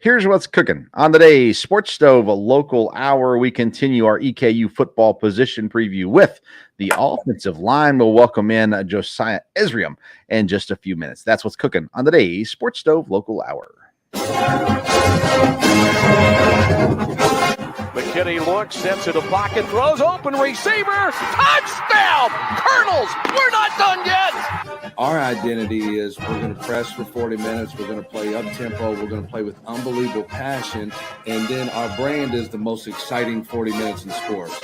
Here's what's cooking. On today's Sports Stove Local Hour, we continue our EKU football position preview with the offensive line. We'll welcome in Josiah Ezirim in just a few minutes. That's what's cooking on today's Sports Stove Local Hour. McKinney looks, steps into pocket, throws, open receiver, touchdown! Colonels, we're not done yet! Our identity is we're going to press for 40 minutes, we're going to play up-tempo, we're going to play with unbelievable passion, and then our brand is the most exciting 40 minutes in sports.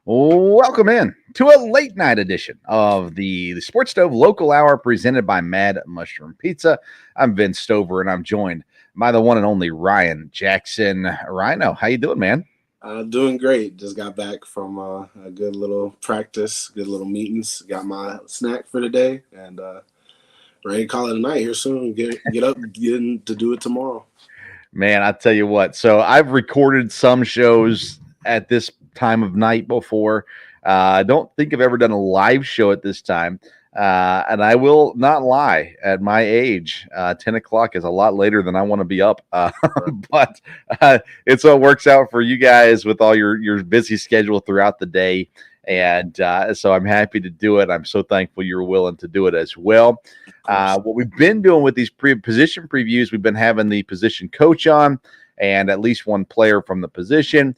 Welcome in to a late night edition of the Sports Stove Local Hour presented by Mad Mushroom Pizza. I'm Vince Stover, and I'm joined by the one and only Ryan Jackson. Rhino, how you doing, man? Doing great. Just got back from a good little practice, good little meetings. Got my snack for the day, and ready to call it a night here soon. Get up, get in to do it tomorrow. Man, I tell you what. So I've recorded some shows at this time of night before. I don't think I've ever done a live show at this time. And I will not lie, at my age, 10 o'clock is a lot later than I want to be up. But it so works out for you guys with all your busy schedule throughout the day. And so I'm happy to do it. I'm so thankful you're willing to do it as well. What we've been doing with these position previews, we've been having the position coach on and at least one player from the position.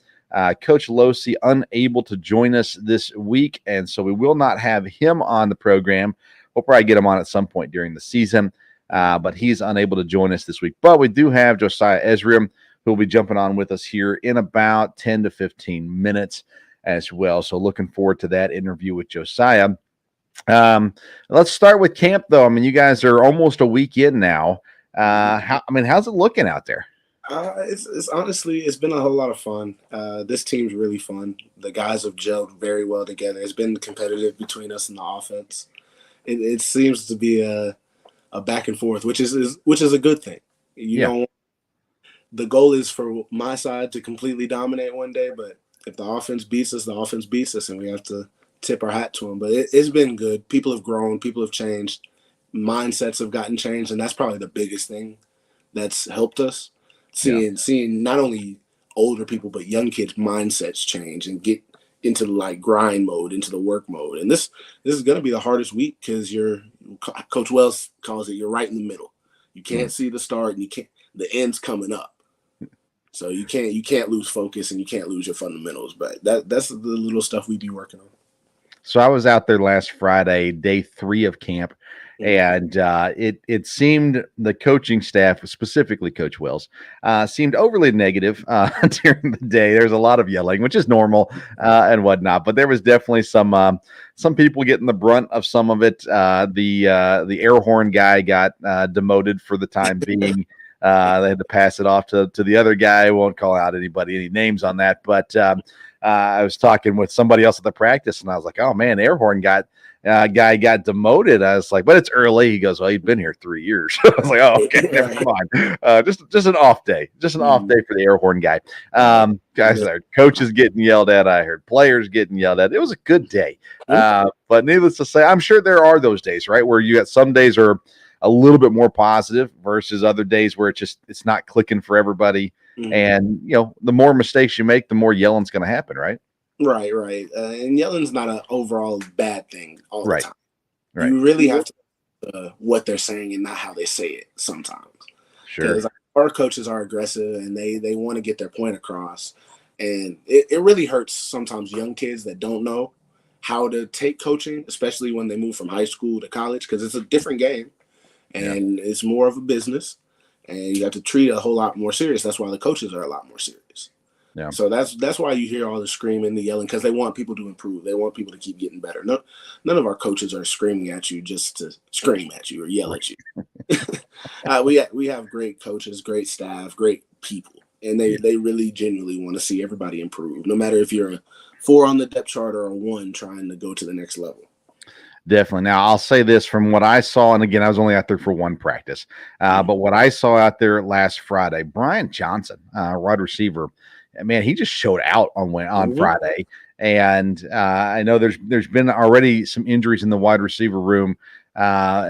Coach Losi unable to join us this week, and so we will not have him on the program. We'll probably get him on at some point during the season, but he's unable to join us this week. But we do have Josiah Ezirim, who will be jumping on with us here in about 10 to 15 minutes as well. So looking forward to that interview with Josiah. Let's start with camp, though. I mean, you guys are almost a week in now. How's it looking out there? It's honestly, it's been a whole lot of fun. This team's really fun. The guys have gelled very well together. It's been competitive between us and the offense. It seems to be a back and forth, which is a good thing. The goal is for my side to completely dominate one day, but if the offense beats us, the offense beats us, and we have to tip our hat to them. But it's been good. People have grown. People have changed. Mindsets have gotten changed, and that's probably the biggest thing that's helped us. Seeing not only older people but young kids' mindsets change and get into like grind mode, into the work mode. And this is going to be the hardest week because Coach Wells calls it, you're right in the middle. You can't see the start and the end's coming up. So you can't lose focus and you can't lose your fundamentals. But that's the little stuff we be working on. So I was out there last Friday, day 3 of camp. And it seemed the coaching staff, specifically Coach Wells, seemed overly negative during the day. There's a lot of yelling, which is normal and whatnot. But there was definitely some people getting the brunt of some of it. The air horn guy got demoted for the time being. They had to pass it off to the other guy. I won't call out any names on that. But I was talking with somebody else at the practice, and I was like, "Oh man, air horn guy got demoted." I was like, "But it's early." He goes, "Well, he's been here 3 years." I was like, "Oh, okay, never mind." Just an off day, off day for the air horn guy. Guys, coaches getting yelled at. I heard players getting yelled at. It was a good day, but needless to say, I'm sure there are those days, right, where you got some days are a little bit more positive versus other days where it's not clicking for everybody. Mm-hmm. And the more mistakes you make, the more yelling's going to happen, right? Right. And yelling's not an overall bad thing all the time. Right. You really have to what they're saying and not how they say it sometimes. Sure. Because our coaches are aggressive and they want to get their point across. And it really hurts sometimes young kids that don't know how to take coaching, especially when they move from high school to college, because it's a different game and it's more of a business. And you have to treat it a whole lot more serious. That's why the coaches are a lot more serious. Yeah. So that's why you hear all the screaming, the yelling, because they want people to improve. They want people to keep getting better. None of our coaches are screaming at you just to scream at you or yell at you. We have great coaches, great staff, great people, and they really genuinely want to see everybody improve, no matter if you're a 4 on the depth chart or a 1 trying to go to the next level. Definitely. Now, I'll say this from what I saw, and again, I was only out there for one practice, but what I saw out there last Friday, Brian Johnson, wide receiver, man, he just showed out on Friday. And I know there's been already some injuries in the wide receiver room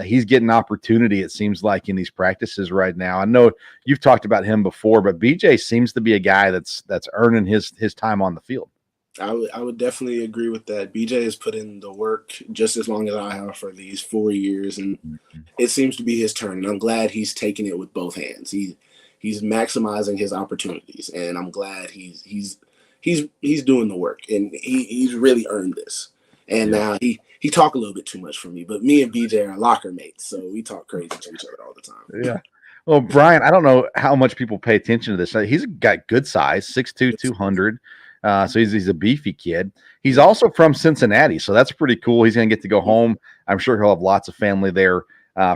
He's getting opportunity, it seems like, in these practices right now. I know you've talked about him before, but BJ seems to be a guy that's earning his time on the field. I would definitely agree with that. BJ has put in the work just as long as I have for these 4 years, and it seems to be his turn. And I'm glad he's taking it with both hands. He's maximizing his opportunities, and I'm glad he's doing the work, and he's really earned this. And now he talk a little bit too much for me, but me and BJ are locker mates, so we talk crazy to each other all the time. Yeah. Well, Brian, I don't know how much people pay attention to this. He's got good size, 6'2", 200. So he's a beefy kid. He's also from Cincinnati, so that's pretty cool. He's going to get to go home. I'm sure he'll have lots of family there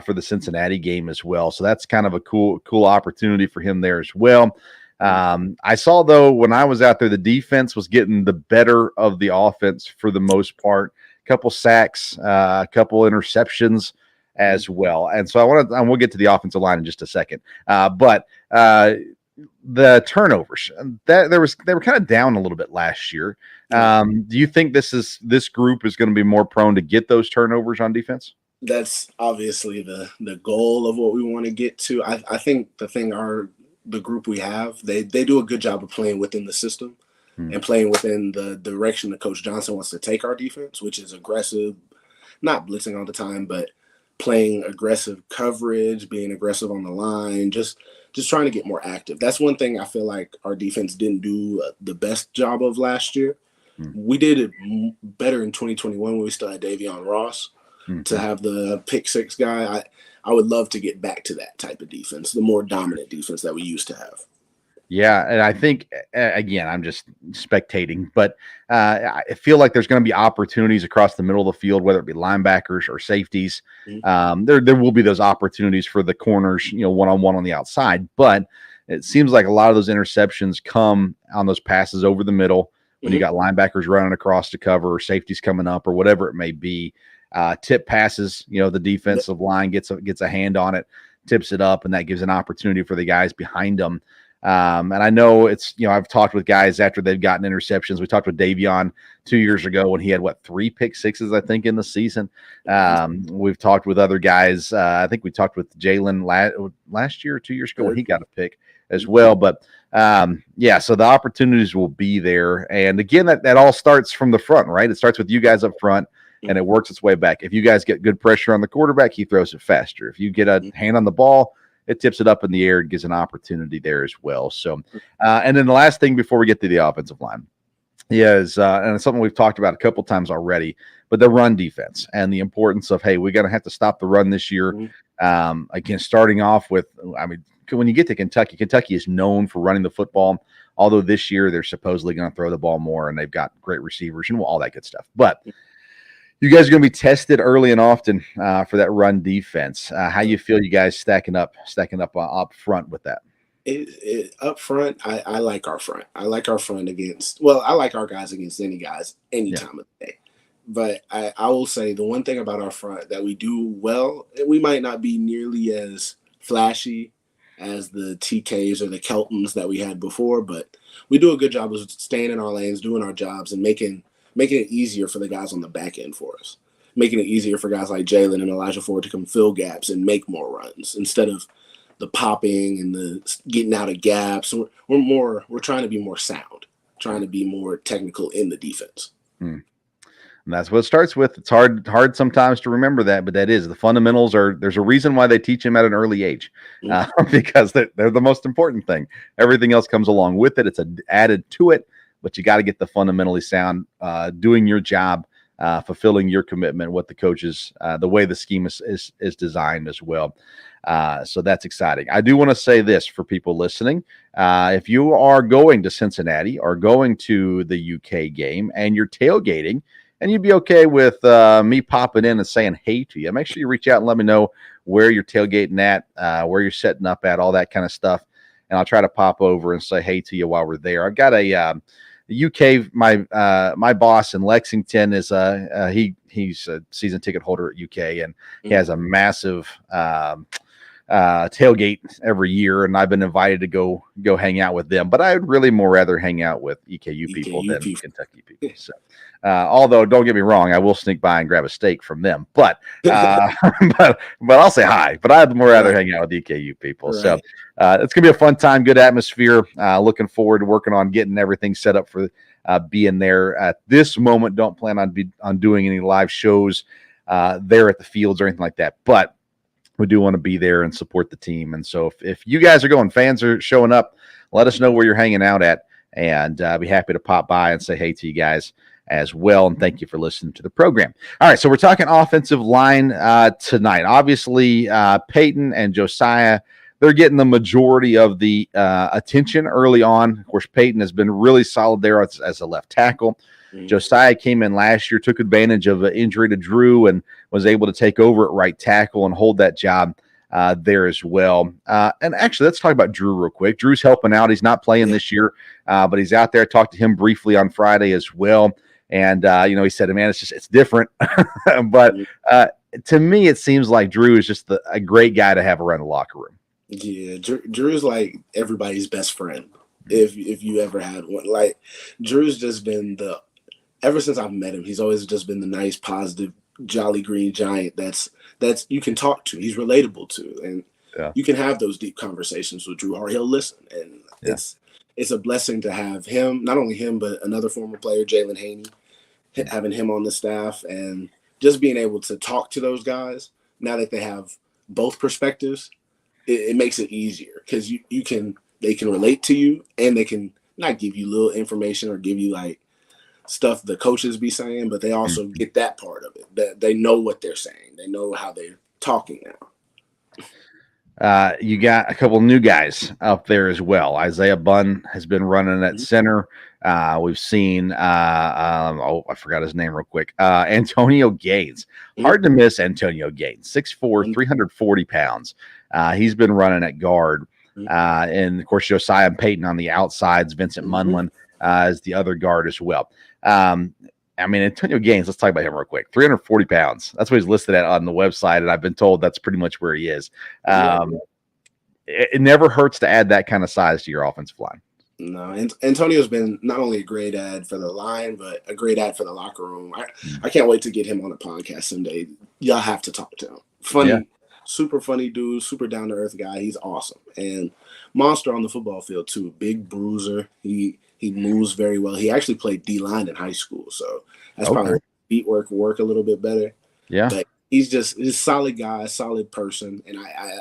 for the Cincinnati game as well. So that's kind of a cool opportunity for him there as well. I saw, though, when I was out there, the defense was getting the better of the offense for the most part. A couple sacks, a couple interceptions as well. And so we'll get to the offensive line in just a second. But the turnovers they were kind of down a little bit last year. Do you think this group is going to be more prone to get those turnovers on defense? That's obviously the goal of what we want to get to. I think the group we have, they do a good job of playing within the system and playing within the direction that Coach Johnson wants to take our defense, which is aggressive, not blitzing all the time, but playing aggressive coverage, being aggressive on the line, just trying to get more active. That's one thing I feel like our defense didn't do the best job of last year. We did it better in 2021 when we still had Davion Ross to have the pick six guy. I would love to get back to that type of defense, the more dominant defense that we used to have. Yeah, and I think, again, I'm just spectating, but I feel like there's going to be opportunities across the middle of the field, whether it be linebackers or safeties. There will be those opportunities for the corners, one-on-one on the outside, but it seems like a lot of those interceptions come on those passes over the middle when you got linebackers running across to cover or safeties coming up or whatever it may be. Tip passes, the defensive line gets a hand on it, tips it up, and that gives an opportunity for the guys behind them. And I know I've talked with guys after they've gotten interceptions. We talked with Davion 2 years ago when he had 3 pick sixes, I think, in the season. We've talked with other guys. I think we talked with Jalen last year or 2 years ago when he got a pick as well. But so the opportunities will be there. And again, that all starts from the front, right? It starts with you guys up front, and it works its way back. If you guys get good pressure on the quarterback, he throws it faster. If you get a hand on the ball, it tips it up in the air and gives an opportunity there as well. So, and then the last thing before we get to the offensive line is, and it's something we've talked about a couple times already, but the run defense and the importance of, hey, we're going to have to stop the run this year. Again, starting off with, when you get to Kentucky is known for running the football, although this year they're supposedly going to throw the ball more and they've got great receivers and all that good stuff. But you guys are going to be tested early and often for that run defense. How you feel you guys stacking up up front with that? Up front, I like our front. I like our front I like our guys against any guys any time of the day. But I will say the one thing about our front that we do well, we might not be nearly as flashy as the TKs or the Keltons that we had before, but we do a good job of staying in our lanes, doing our jobs, and making it easier for the guys on the back end for us, making it easier for guys like Jalen and Elijah Ford to come fill gaps and make more runs instead of the popping and the getting out of gaps. We're trying to be more sound, trying to be more technical in the defense. And that's what it starts with. It's hard sometimes to remember that, but that is the fundamentals. There's a reason why they teach them at an early age, because they're the most important thing. Everything else comes along with it. It's added to it. But you got to get the fundamentally sound, doing your job, fulfilling your commitment, what the coaches, the way the scheme is designed as well. So that's exciting. I do want to say this for people listening. If you are going to Cincinnati or going to the UK game and you're tailgating and you'd be okay with me popping in and saying hey to you, make sure you reach out and let me know where you're tailgating at, where you're setting up at, all that kind of stuff. And I'll try to pop over and say hey to you while we're there. I've got a UK, my boss in Lexington is he's a season ticket holder at UK, and he has a massive tailgate every year, and I've been invited to go hang out with them. But I would really more rather hang out with EKU people than Kentucky people. So, although don't get me wrong, I will sneak by and grab a steak from them. But but I'll say hi. But I'd more rather hang out with EKU people. Right. So it's gonna be a fun time, good atmosphere. Looking forward to working on getting everything set up for being there. At this moment, don't plan on doing any live shows there at the fields or anything like that. But we do want to be there and support the team. And so if you guys are going, fans are showing up, let us know where you're hanging out at, and I'll be happy to pop by and say hey to you guys as well. And thank you for listening to the program. All right, so we're talking offensive line tonight. Obviously, Peyton and Josiah, they're getting the majority of the attention early on. Of course, Peyton has been really solid there as a left tackle. Josiah came in last year, took advantage of an injury to Drew, and was able to take over at right tackle and hold that job there as well. And actually, let's talk about Drew real quick. Drew's helping out. He's not playing this year, but he's out there. I talked to him briefly on Friday as well. And, he said, man, it's different. But to me, it seems like Drew is just a great guy to have around the locker room. Yeah, Drew's like everybody's best friend. If you ever had one. Like, Drew's just been ever since I've met him, he's always just been the nice, positive, jolly green giant that's you can talk to. He's relatable to, and you can have those deep conversations with Drew, or he'll listen. And it's a blessing to have him, not only him, but another former player, Jalen Haney, having him on the staff, and just being able to talk to those guys now that they have both perspectives. It makes it easier because they can relate to you, and they can not give you little information or give you like stuff the coaches be saying, but they also get that part of it, that they know what they're saying. They know how they're talking now. You got a couple new guys up there as well. Isaiah Bunn has been running at center. We've seen, I forgot his name real quick. Antonio Gaines. Hard to miss Antonio Gaines, 6'4", 340 pounds. He's been running at guard. And, of course, Josiah and Peyton on the outsides. Vincent Munlin is the other guard as well. Antonio Gaines, let's talk about him real quick. 340 pounds. That's what he's listed at on the website, and I've been told that's pretty much where he is. It never hurts to add that kind of size to your offensive line. No, Antonio's been not only a great ad for the line, but a great ad for the locker room. I can't wait to get him on the podcast someday. Y'all have to talk to him. Funny, super funny dude, super down-to-earth guy. He's awesome. And monster on the football field, too. Big bruiser. He moves very well. He actually played D-line in high school, so that's probably beat work a little bit better. Yeah. But he's a solid guy, solid person, and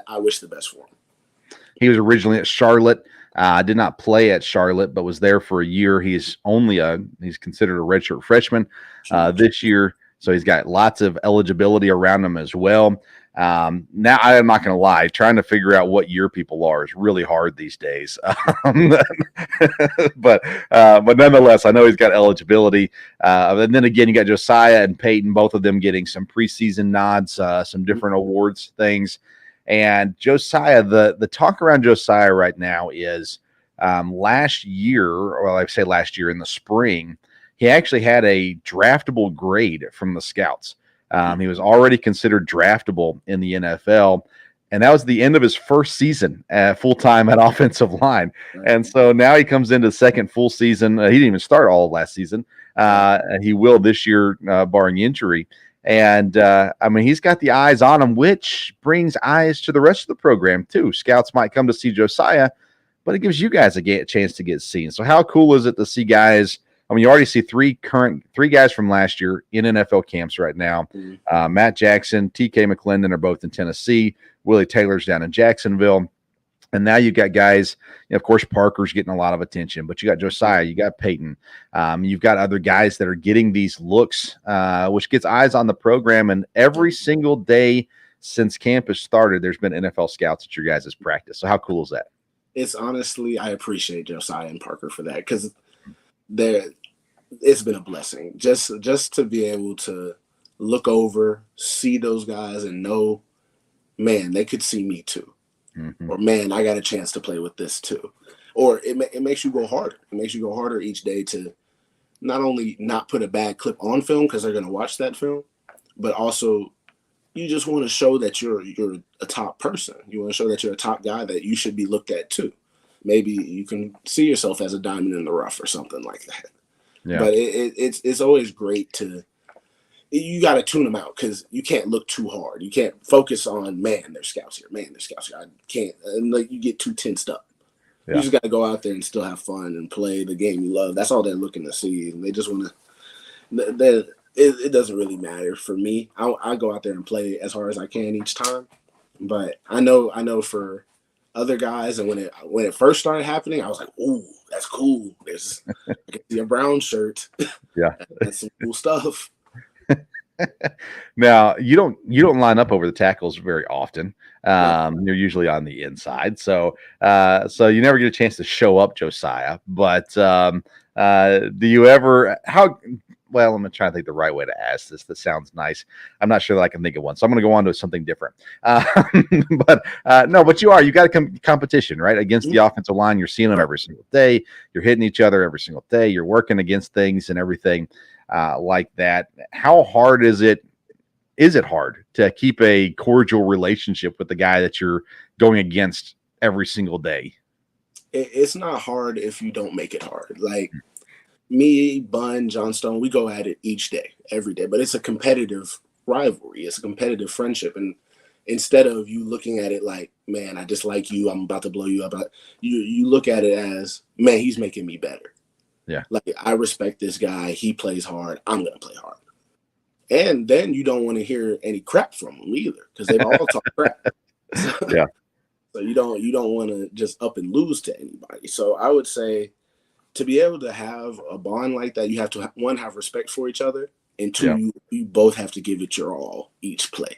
I wish the best for him. He was originally at Charlotte. Did not play at Charlotte, but was there for a year. He's considered a redshirt freshman this year, so he's got lots of eligibility around him as well. Now, I am not going to lie, trying to figure out what year people are is really hard these days. But nonetheless, I know he's got eligibility. And then again, you got Josiah and Peyton, both of them getting some preseason nods, some different awards things. And Josiah, the talk around Josiah right now is last year in the spring, he actually had a draftable grade from the scouts. He was already considered draftable in the NFL, and that was the end of his first season full-time at offensive line. And so now he comes into the second full season. He didn't even start all of last season. He will this year, barring injury. And, he's got the eyes on him, which brings eyes to the rest of the program, too. Scouts might come to see Josiah, but it gives you guys a chance to get seen. So how cool is it to see guys? You already see three guys from last year in NFL camps right now. Matt Jackson, TK McClendon are both in Tennessee. Willie Taylor's down in Jacksonville. And now you've got guys, of course, Parker's getting a lot of attention, but you got Josiah, you got Peyton. You've got other guys that are getting these looks, which gets eyes on the program. And every single day since camp has started, there's been NFL scouts at your guys' practice. So how cool is that? It's honestly, I appreciate Josiah and Parker for that, because it's been a blessing just to be able to look over, see those guys, and know, man, they could see me too. Or, man, I got a chance to play with this too. Or it makes you go harder. It makes you go harder each day to not only not put a bad clip on film because they're going to watch that film, but also you just want to show that you're a top person. You want to show that you're a top guy that you should be looked at too. Maybe you can see yourself as a diamond in the rough or something like that. Yeah. But it's always great to, you got to tune them out because you can't look too hard. You can't focus on, man, there's scouts here. Man, there's scouts here. I can't. And like you get too tensed up. Yeah. You just got to go out there and still have fun and play the game you love. That's all they're looking to see. And they just want to. It doesn't really matter for me. I go out there and play as hard as I can each time. But I know for other guys, and when it first started happening, I was like, "Ooh, that's cool." There's I can see a brown shirt. Yeah, that's some cool stuff. Now you don't line up over the tackles very often. You're usually on the inside, so you never get a chance to show up, Josiah. But do you ever Well, I'm going to try to think the right way to ask this. That sounds nice. I'm not sure that I can think of one. So I'm going to go on to something different. But you got a competition, right? Against the offensive line. You're seeing them every single day. You're hitting each other every single day. You're working against things and everything like that. How hard is it? Is it hard to keep a cordial relationship with the guy that you're going against every single day? It's not hard if you don't make it hard. Like, me, Bun, John Stone, we go at it each day, every day. But it's a competitive rivalry. It's a competitive friendship. And instead of you looking at it like, man, I dislike you, I'm about to blow you up, you look at it as, man, he's making me better. Yeah. Like, I respect this guy. He plays hard. I'm going to play hard. And then you don't want to hear any crap from him either because they've all talked crap. Yeah. So you don't want to just up and lose to anybody. So I would say, to be able to have a bond like that, you have to, one, have respect for each other, and two, you both have to give it your all each play.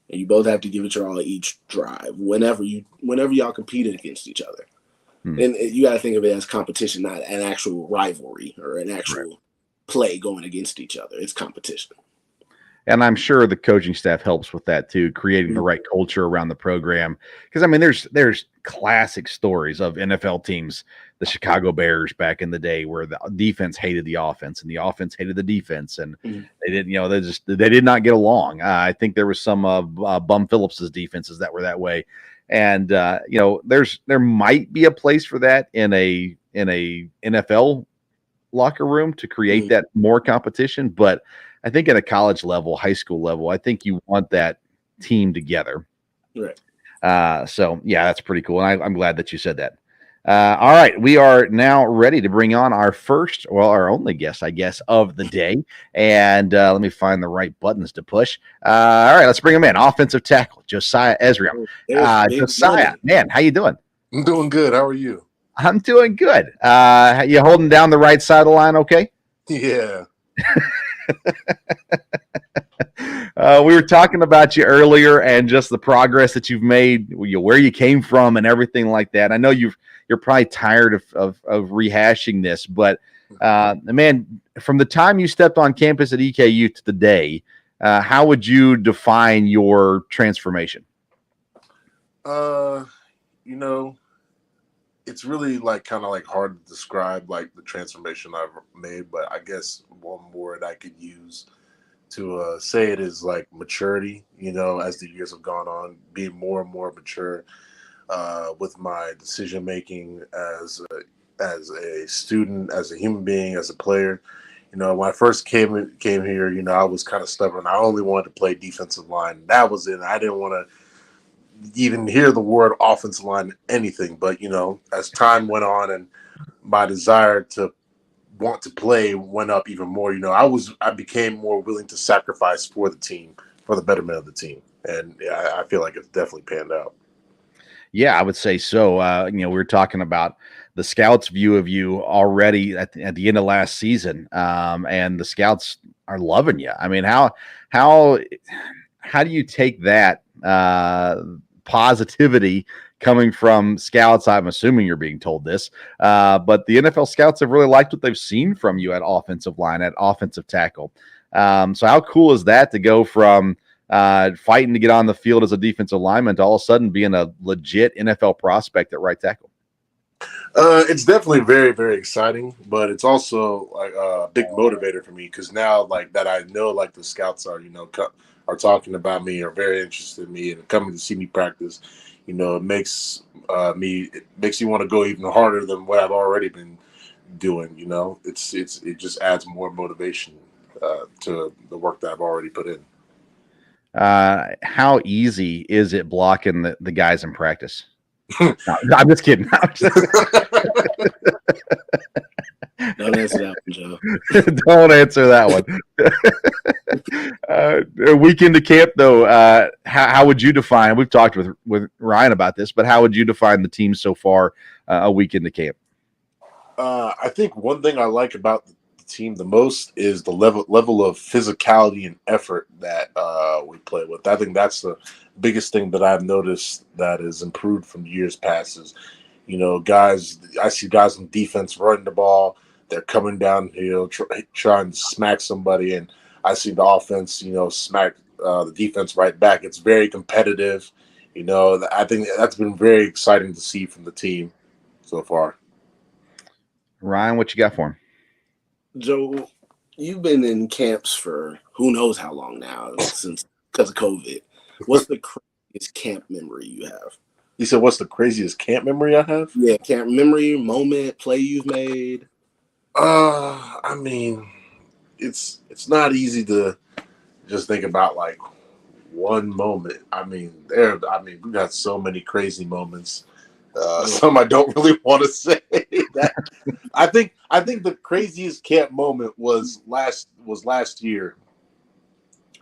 And you both have to give it your all each drive whenever y'all competed against each other. And you got to think of it as competition, not an actual rivalry or an actual play going against each other. It's competition. And I'm sure the coaching staff helps with that too, creating the right culture around the program. Because I mean, there's classic stories of NFL teams, the Chicago Bears back in the day, where the defense hated the offense and the offense hated the defense, and they did not get along. I think there was some Bum Phillips's defenses that were that way, and there might be a place for that in a NFL locker room to create that more competition, but I think at a college level, high school level, I think you want that team together. Right. So, yeah, that's pretty cool. And I'm glad that you said that. All right. We are now ready to bring on our only guest, I guess, of the day. And let me find the right buttons to push. All right. Let's bring him in. Offensive tackle, Josiah Ezirim. Josiah, man, how you doing? I'm doing good. How are you? I'm doing good. You holding down the right side of the line okay? Yeah. We were talking about you earlier and just the progress that you've made, where you came from and everything like that. I know you're probably tired of rehashing this, but man, from the time you stepped on campus at EKU to today, how would you define your transformation? It's really kind of hard to describe the transformation I've made, but I guess one word I could use to say it is maturity. As the years have gone on, being more and more mature with my decision making as a student, as a human being, as a player. When I first came here, I was kind of stubborn. I only wanted to play defensive line. That was it. I didn't want to even hear the word offensive line, anything. But, as time went on and my desire to want to play went up even more, I became more willing to sacrifice for the team, for the betterment of the team. And I feel like it's definitely panned out. Yeah, I would say so. We were talking about the scouts' view of you already at the end of last season, and the scouts are loving you. I mean, how do you take that positivity coming from scouts? I'm assuming you're being told this, but the NFL scouts have really liked what they've seen from you at offensive line, at offensive tackle. So how cool is that to go from fighting to get on the field as a defensive lineman to all of a sudden being a legit NFL prospect at right tackle? It's definitely very, very exciting, but it's also a big motivator for me because now that I know the scouts are are talking about me, are very interested in me, and coming to see me practice. You know, it makes you want to go even harder than what I've already been doing. You know, it just adds more motivation to the work that I've already put in. How easy is it blocking the guys in practice? No, I'm just kidding. Don't answer that one, Joe. Don't answer that one. A week into camp, though, how would you define? We've talked with Ryan about this, but how would you define the team so far a week into camp? I think one thing I like about the team the most is the level of physicality and effort that we play with. I think that's the biggest thing that I've noticed that has improved from years past. Is, you know, I see guys on defense running the ball. They're coming downhill, trying to smack somebody, and I see the offense, you know, smack the defense right back. It's very competitive. You know, I think that's been very exciting to see from the team so far. Ryan, what you got for him? Joe, you've been in camps for who knows how long now, since because of COVID. What's the craziest camp memory you have? You said, what's the craziest camp memory I have? Yeah, camp memory, moment, play you've made. I mean, it's not easy to just think about like one moment. I mean, we got so many crazy moments. Some I don't really want to say. That I think the craziest camp moment was last year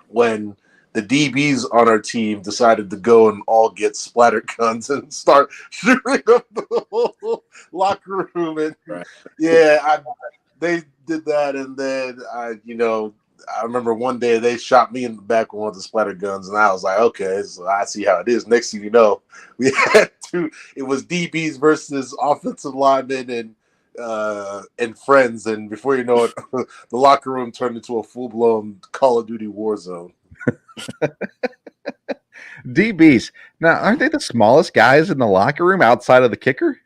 when the DBs on our team decided to go and all get splatter guns and start shooting up the whole locker room. And Right. yeah, they did that, and then I remember one day they shot me in the back with one of the splatter guns, and I was like, okay, so I see how it is. Next thing you know, we had it was DBs versus offensive linemen and friends, and before you know it, the locker room turned into a full-blown Call of Duty war zone. DBs. Now, aren't they the smallest guys in the locker room outside of the kicker?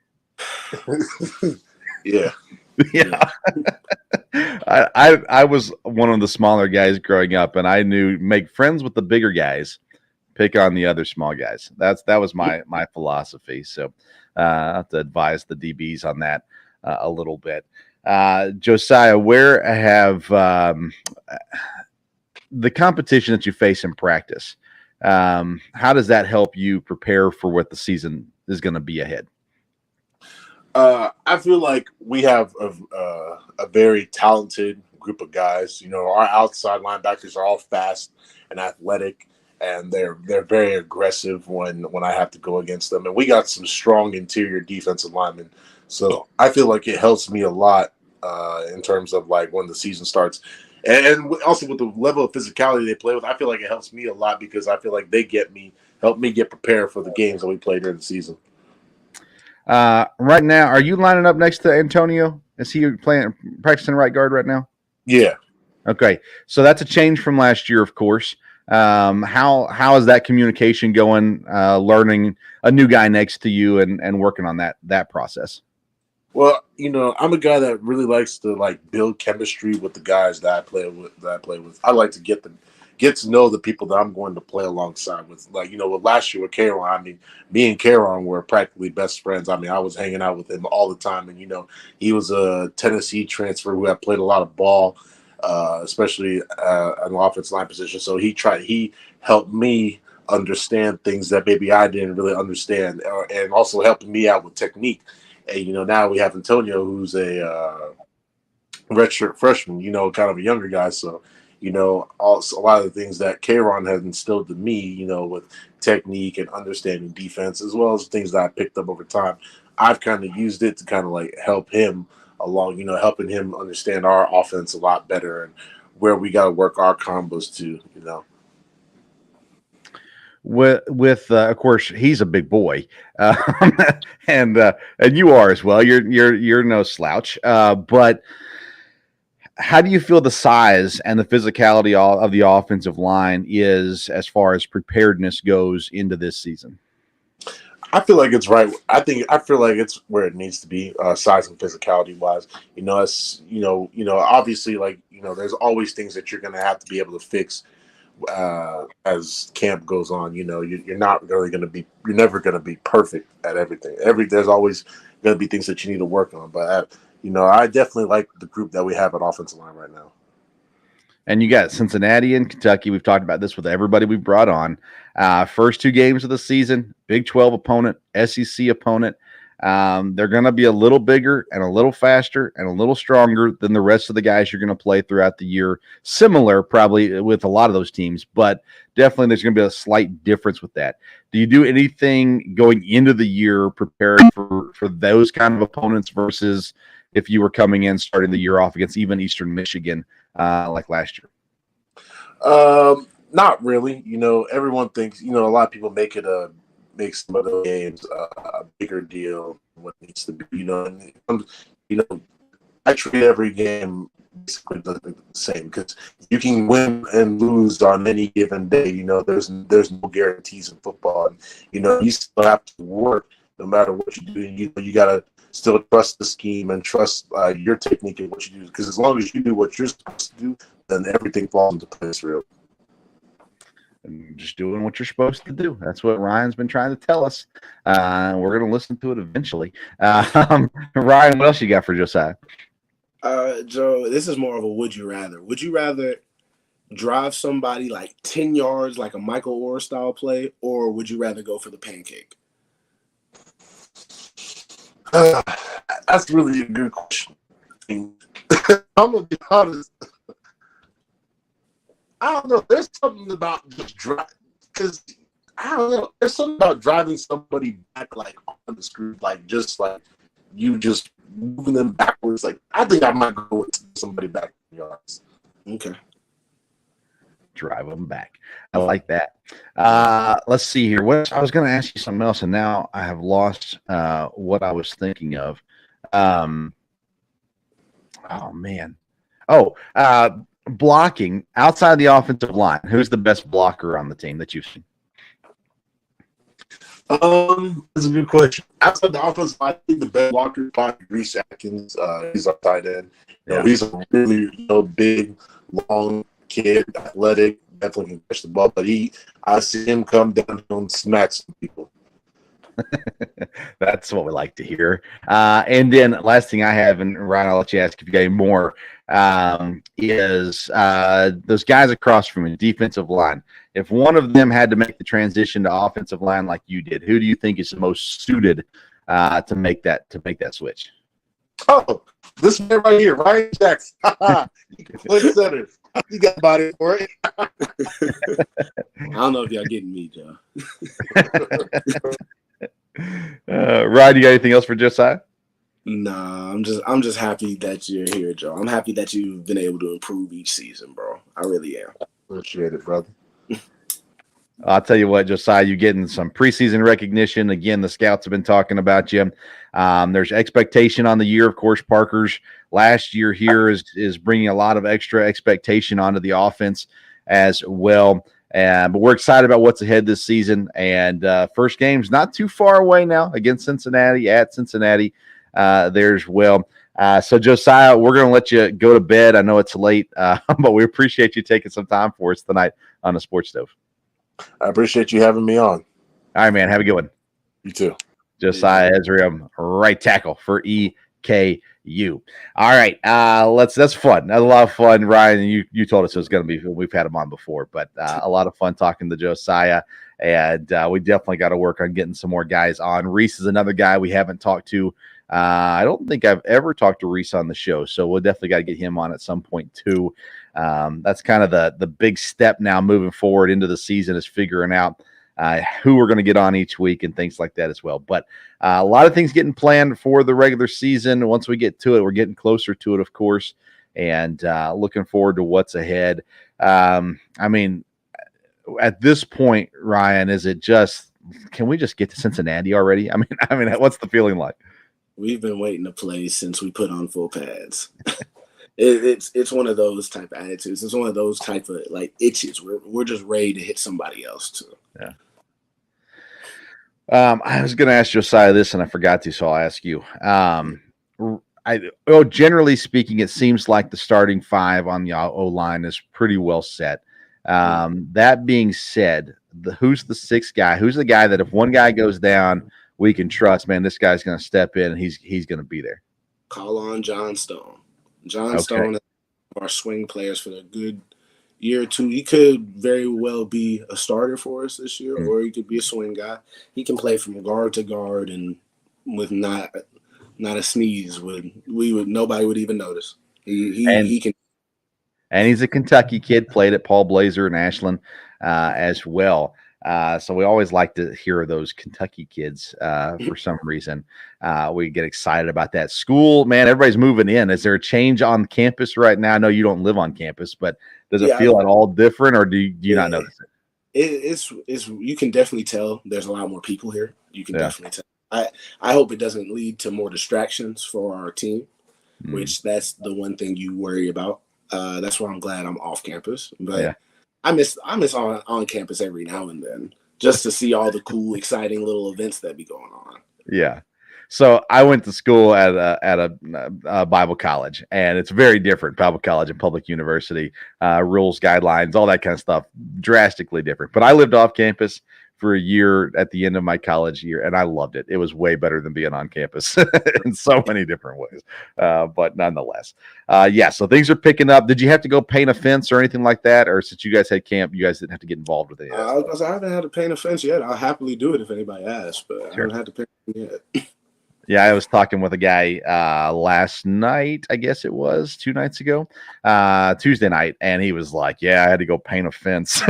Yeah. Yeah. I was one of the smaller guys growing up, and I knew make friends with the bigger guys, pick on the other small guys. That was my philosophy. So I have to advise the DBs on that a little bit. Josiah, where have the competition that you face in practice, how does that help you prepare for what the season is going to be ahead? I feel like we have a very talented group of guys. You know, our outside linebackers are all fast and athletic, and they're very aggressive when I have to go against them. And we got some strong interior defensive linemen, so I feel like it helps me a lot in terms of like when the season starts. And also with the level of physicality they play with, I feel like it helps me a lot because I feel like they help me get prepared for the games that we play during the season. Right now, are you lining up next to Antonio? Is he practicing right guard right now? Yeah. Okay, so that's a change from last year, of course. How is that communication going? Learning a new guy next to you and working on that process. Well, you know, I'm a guy that really likes to like build chemistry with the guys that I play with. I like to get to know the people that I'm going to play alongside with. Like, you know, with last year with Karon, I mean, me and Karon were practically best friends. I mean, I was hanging out with him all the time. And, you know, he was a Tennessee transfer who had played a lot of ball, especially an offensive line position. So he helped me understand things that maybe I didn't really understand, and also helping me out with technique. And, you know, now we have Antonio, who's a redshirt freshman, you know, kind of a younger guy. So, you know, also a lot of the things that Karon has instilled in me, you know, with technique and understanding defense, as well as things that I picked up over time, I've kind of used it to kind of like help him along, you know, helping him understand our offense a lot better and where we got to work our combos to, you know. With of course, he's a big boy, and you are as well. You're no slouch, but how do you feel the size and the physicality of the offensive line is as far as preparedness goes into this season? I feel like it's right. I feel like it's where it needs to be, size and physicality wise. You know, it's obviously, like, you know, there's always things that you're going to have to be able to fix as camp goes on. You know, you're not really going to be, you're never going to be perfect at everything. There's always going to be things that you need to work on. But you know, I definitely like the group that we have at offensive line right now. And you got Cincinnati and Kentucky. We've talked about this with everybody we brought on. First 2 games of the season, Big 12 opponent, SEC opponent. They're going to be a little bigger and a little faster and a little stronger than the rest of the guys you're going to play throughout the year. Similar probably with a lot of those teams, but definitely there's going to be a slight difference with that. Do you do anything going into the year preparing for those kind of opponents versus if you were coming in starting the year off against even Eastern Michigan like last year? Not really. You know, everyone thinks, you know, a lot of people make some of the games a bigger deal than what it needs to be. You know, and you know, I treat every game basically the same because you can win and lose on any given day. You know, there's no guarantees in football. And, you know, you still have to work no matter what you do. You gotta still trust the scheme and trust your technique and what you do. Because as long as you do what you're supposed to do, then everything falls into place real. And just doing what you're supposed to do. That's what Ryan's been trying to tell us. We're going to listen to it eventually. Ryan, what else you got for Josiah? Joe, this is more of a would you rather. Would you rather drive somebody like 10 yards like a Michael Orr style play, or would you rather go for the pancake? That's really a good question. I'm going to be honest. I don't know. There's something about just driving, because I don't know. There's something about driving somebody back like on the screw, like just like you just moving them backwards. Like I think I might go with somebody back in yards. Okay. Drive them back. I like that. Let's see here. I was going to ask you something else, and now I have lost what I was thinking of. Oh man. Blocking outside the offensive line. Who's the best blocker on the team that you've seen? That's a good question. Outside the offensive line, I think the best blocker is probably Reese Atkins. He's our tight end. You know, he's a really big, long kid, athletic, definitely can catch the ball. But I see him come down and smack some people. That's what we like to hear. And then last thing I have, and Ryan, I'll let you ask if you got any more, is those guys across from you, defensive line. If one of them had to make the transition to offensive line like you did, who do you think is the most suited to make that switch? Oh, this man right here, Ryan Jackson. You can play center. You got body for it. I don't know if y'all getting me, Joe. Ryan, you got anything else for Josiah? Nah, I'm just happy that you're here, Joe. I'm happy that you've been able to improve each season, bro. I really am. Appreciate it, brother. I'll tell you what, Josiah, you're getting some preseason recognition. Again, the scouts have been talking about you. There's expectation on the year. Of course, Parker's last year here is bringing a lot of extra expectation onto the offense as well. But we're excited about what's ahead this season. And first game's not too far away now against Cincinnati, at Cincinnati. There's Will. So, Josiah, we're going to let you go to bed. I know it's late, but we appreciate you taking some time for us tonight on the Sports Stove. I appreciate you having me on. All right, man. Have a good one. You too. Josiah Ezirim, right tackle for EKU. All right, that's fun. That's a lot of fun, Ryan. You told us it was going to be. We've had him on before, but a lot of fun talking to Josiah, and we definitely got to work on getting some more guys on. Reese is another guy we haven't talked to. I don't think I've ever talked to Reese on the show, so we'll definitely got to get him on at some point too. That's kind of the big step now moving forward into the season is figuring out who we're going to get on each week and things like that as well. But a lot of things getting planned for the regular season. Once we get to it, we're getting closer to it, of course, and looking forward to what's ahead. I mean, at this point, Ryan, is it just can we just get to Cincinnati already? I mean, what's the feeling like? We've been waiting to play since we put on full pads. It's one of those type of attitudes. It's one of those type of like itches. We're just ready to hit somebody else too. Yeah. I was going to ask Josiah this, and I forgot to, so I'll ask you. Generally speaking, it seems like the starting five on the O-line is pretty well set. That being said, who's the sixth guy? Who's the guy that if one guy goes down, we can trust, man, this guy's going to step in and he's going to be there? Call on John Stone. John Okay. Stone is one of our swing players for a good year or two. He could very well be a starter for us this year, or he could be a swing guy. He can play from guard to guard, and with not a sneeze, nobody would even notice. He can. And he's a Kentucky kid, played at Paul Blazer in Ashland as well. So we always like to hear those Kentucky kids for some reason. We get excited about that. School, man, everybody's moving in. Is there a change on campus right now? I know you don't live on campus, but does it feel at all different, or do you not notice it? It's you can definitely tell there's a lot more people here. You can definitely tell. I hope it doesn't lead to more distractions for our team, which that's the one thing you worry about. That's why I'm glad I'm off campus. But I miss on campus every now and then just to see all the cool, exciting little events that be going on. Yeah. So I went to school at a Bible college, and it's very different. Bible college and public university, rules, guidelines, all that kind of stuff, drastically different. But I lived off campus for a year at the end of my college year, and I loved it. It was way better than being on campus in so many different ways. But nonetheless, so things are picking up. Did you have to go paint a fence or anything like that? Or since you guys had camp, you guys didn't have to get involved with it? I haven't had to paint a fence yet. I'll happily do it if anybody asks, but I haven't had to paint it yet. Yeah, I was talking with a guy last night, I guess it was 2 nights ago, Tuesday night, and he was like, yeah, I had to go paint a fence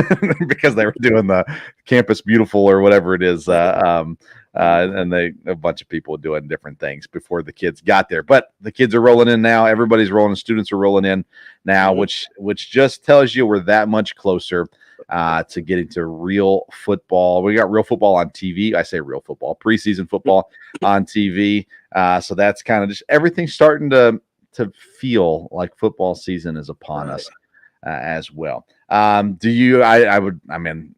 because they were doing the Campus Beautiful or whatever it is, and a bunch of people doing different things before the kids got there. But the kids are rolling in now. Everybody's rolling. Students are rolling in now, which just tells you we're that much closer to getting to real football. We got real football on TV. I say real football, preseason football on TV. So that's kind of just everything starting to feel like football season is upon us as well. Do you,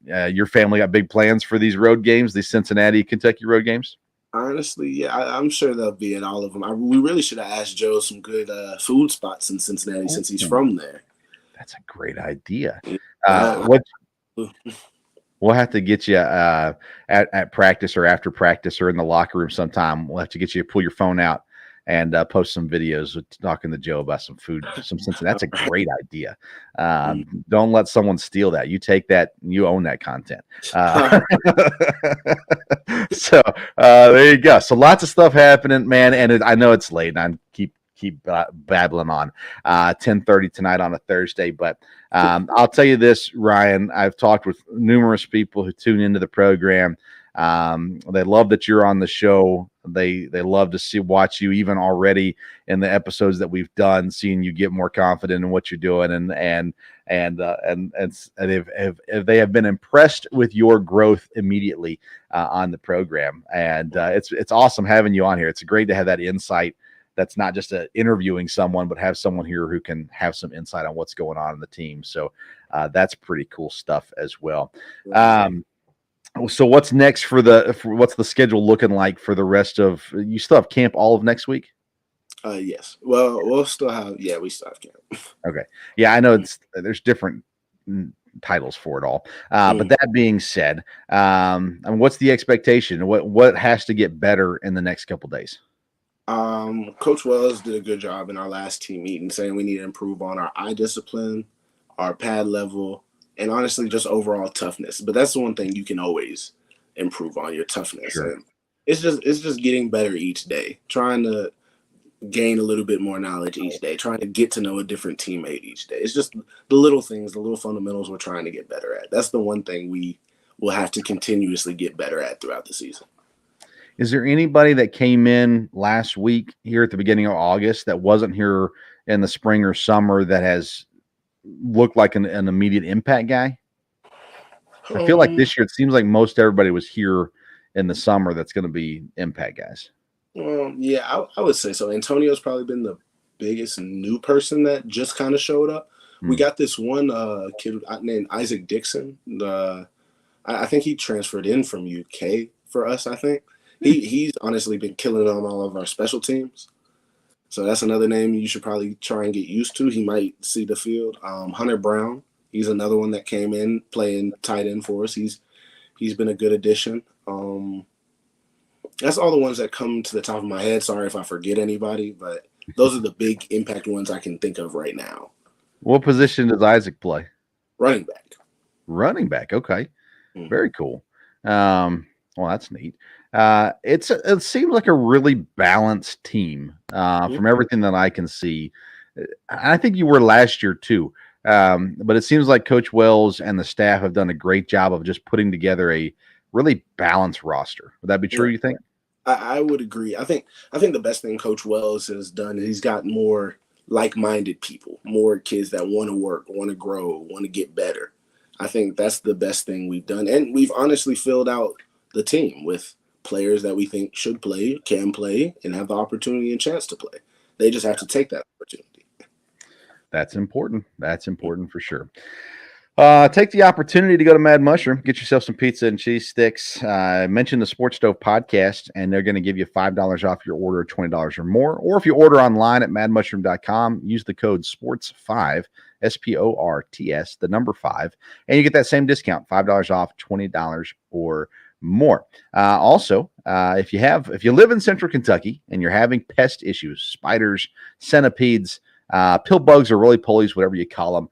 your family got big plans for these road games, these Cincinnati, Kentucky road games? Honestly, yeah, I'm sure they'll be at all of them. We really should have asked Joe some good food spots in Cincinnati since he's from there. That's a great idea. We'll have to get you at practice or after practice or in the locker room sometime. We'll have to get you to pull your phone out and post some videos with talking to Joe about some food, some Cincinnati. That's a great idea. Don't let someone steal that. You take that, you own that content. So there you go. So lots of stuff happening, man. And I know it's late, and I keep babbling on 10:30 tonight on a Thursday, but I'll tell you this, Ryan, I've talked with numerous people who tune into the program. They love that you're on the show. They love to watch you even already in the episodes that we've done, seeing you get more confident in what you're doing, and they have been impressed with your growth immediately on the program, and it's awesome having you on here. It's great to have that insight. That's not just interviewing someone, but have someone here who can have some insight on what's going on in the team. So that's pretty cool stuff as well. So what's next what's the schedule looking like for the rest of? You still have camp all of next week? Yes. Well, we still have camp. Okay. Yeah, I know there's different titles for it all. But that being said, what's the expectation? What has to get better in the next couple days? Coach Wells did a good job in our last team meeting saying we need to improve on our eye discipline, our pad level, and honestly just overall toughness. But that's the one thing you can always improve on, your toughness. Sure. And it's just getting better each day, trying to gain a little bit more knowledge each day, trying to get to know a different teammate each day. It's just the little things, the little fundamentals we're trying to get better at. That's the one thing we will have to continuously get better at throughout the season. Is there anybody that came in last week here at the beginning of August that wasn't here in the spring or summer that has looked like an immediate impact guy? I feel like this year it seems like most everybody was here in the summer that's going to be impact guys. Well, yeah, I would say so. Antonio's probably been the biggest new person that just kind of showed up. We got this one kid named Isaac Dixon. I think he transferred in from UK for us, I think. He's honestly been killing on all of our special teams. So that's another name you should probably try and get used to. He might see the field. Hunter Brown, He's another one that came in playing tight end for us. He's been a good addition. That's all the ones that come to the top of my head. Sorry if I forget anybody, but those are the big impact ones I can think of right now. What position does Isaac play? Running back. Running back. Okay. Mhm. Very cool. Well, that's neat. It seems like a really balanced team from everything that I can see. I think you were last year too. But it seems like Coach Wells and the staff have done a great job of just putting together a really balanced roster. Would that be true, you think? I would agree. I think the best thing Coach Wells has done is he's got more like-minded people, more kids that want to work, want to grow, want to get better. I think that's the best thing we've done. And we've honestly filled out the team with players that we think should play, can play, and have the opportunity and chance to play. They just have to take that opportunity. That's important. That's important for sure. Take the opportunity to go to Mad Mushroom, get yourself some pizza and cheese sticks. Mention the Sports Stove podcast, and they're going to give you $5 off your order of $20 or more. Or if you order online at madmushroom.com, use the code SPORTS5, SPORTS, the number 5, and you get that same discount, $5 off, $20 or more. Also, if you live in Central Kentucky and you're having pest issues, spiders, centipedes, pill bugs or roly-polies, whatever you call them,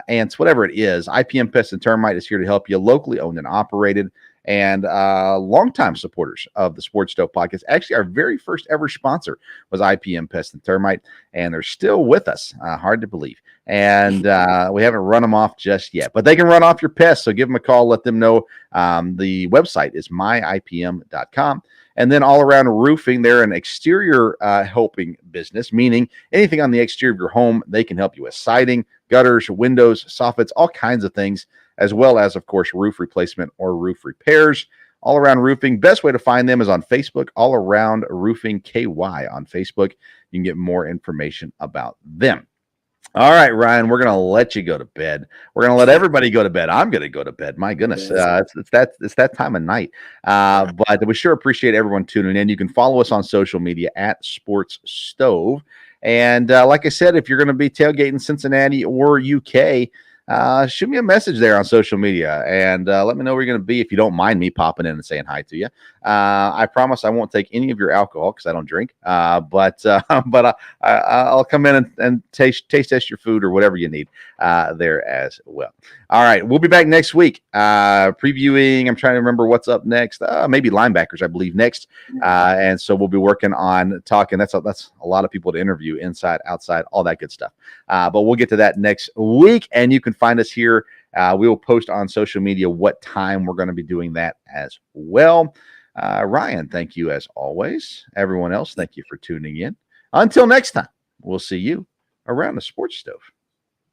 ants, whatever it is, IPM Pest and Termite is here to help you. Locally owned and operated, and longtime supporters of the Sports Stove podcast. Actually, our very first ever sponsor was IPM Pest and Termite, and they're still with us. Hard to believe. And we haven't run them off just yet, but they can run off your pests. So give them a call. Let them know. The website is myipm.com. And then All Around Roofing, they're an exterior helping business, meaning anything on the exterior of your home, they can help you with siding, gutters, windows, soffits, all kinds of things, as well as, of course, roof replacement or roof repairs. All Around Roofing, best way to find them is on Facebook, All Around Roofing KY on Facebook. You can get more information about them. All right, Ryan, we're going to let you go to bed. We're going to let everybody go to bed. I'm going to go to bed. My goodness, it's that time of night. But we sure appreciate everyone tuning in. You can follow us on social media at Sports Stove. And like I said, if you're going to be tailgating Cincinnati or UK, shoot me a message there on social media and let me know where you're going to be if you don't mind me popping in and saying hi to you. I promise I won't take any of your alcohol because I don't drink, but I'll come in and taste test your food or whatever you need there as well. All right, we'll be back next week previewing. I'm trying to remember what's up next. Maybe linebackers, I believe, next. And so we'll be working on talking. That's a lot of people to interview, inside, outside, all that good stuff. But we'll get to that next week, and you can find us here. We will post on social media what time we're going to be doing that as well. Ryan, thank you as always. Everyone else, thank you for tuning in. Until next time, we'll see you around the Sports Stove.